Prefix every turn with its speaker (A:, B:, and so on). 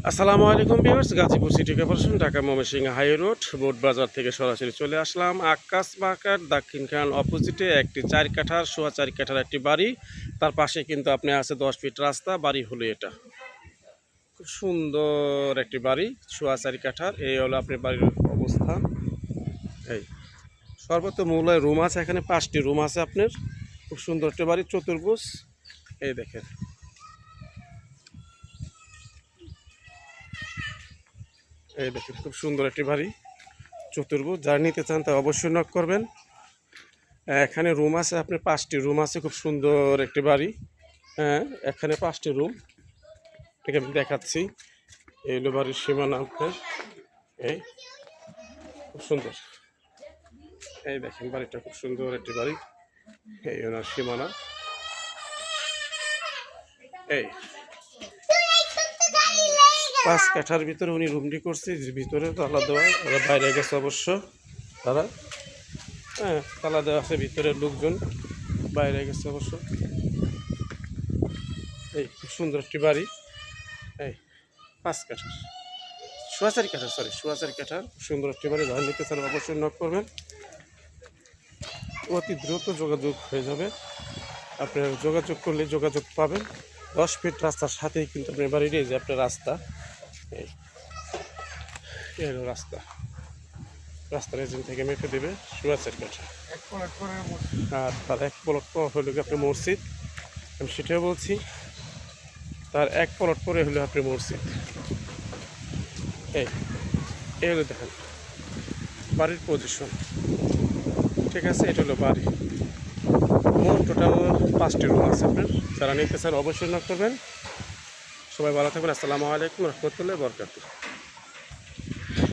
A: আসসালামু আলাইকুম viewers, Gazipur city corporation Dhaka Mymensingh high road Board Bazar থেকে সরাসরি চলে আসলাম আকাশ মার্কেট দক্ষিণখান অপোজিটে একটি 4 কাঠার সোয়া 4 কাঠার একটি বাড়ি। তার পাশে কিন্তু আপনি আছে 10 ফিট রাস্তা, বাড়ি হলো এটা। খুব সুন্দর একটি বাড়ি, সোয়া 4 কাঠার। এই হলো আপনার বাড়ির অবস্থান। এই সর্বত মূলায় রুম আছে, এখানে 5টি রুম আছে আপনার। খুব সুন্দর একটি বাড়ি, চতুর্ভুজ। এই দেখেন, এই দেখেন খুব সুন্দর একটি বাড়ি, চতুর্ভুজ। যারা নিতে চান তা অবশ্যই নক করবেন। এখানে রুম আছে আপনার 5টি রুম আছে, খুব সুন্দর একটি বাড়ি। হ্যাঁ, এখানে 5টি রুম, ঠিক আমি দেখাচ্ছি। এই হলো বাড়ির সীমানা আপনার। এই খুব সুন্দর, এই দেখেন বাড়িটা খুব সুন্দর একটি বাড়ি। এই ওনার সীমানা। এই 5 কাঠার ভিতরে উনি রুমটি করছে, ভিতরে তালা দেওয়া, ওরা বাইরে গেছে অবশ্য তারা। হ্যাঁ, তালা দেওয়া আছে, ভিতরে লোকজন বাইরে গেছে অবশ্য। এই খুব সুন্দর একটি বাড়ি। এই 5 কাঠার সোয়া 4 কাঠার, সোয়া 4 কাঠার সুন্দর একটি বাড়ি। যারা নিতে চান অবশ্যই নক করবেন, অতি দ্রুত যোগাযোগ হয়ে যাবে। আপনার যোগাযোগ করলে যোগাযোগ পাবেন। 10 ফিট রাস্তার সাথেই কিন্তু আপনার বাড়ির এই যে আপনার রাস্তা। এই হলো রাস্তা, রাস্তার এজেন্ট থেকে মেপে দেবে সোয়া 4 কাঠা। আর তার 1 প্লট পর হলো আপনার মসজিদ, আমি সেটাও বলছি। তার 1 প্লট পরে হলো আপনার মসজিদ। এই হলো দেখেন বাড়ির পজিশন, ঠিক আছে। এটা হলো বাড়ি। মোট টোটাল 5টি রুম আছে আপনার। যারা নিতে চান অবশ্যই নক করবেন। সবাই ভালো থাকবেন। আসসালামু আলাইকুম রহমতুল্লাহি ওয়া বারাকাতুহু।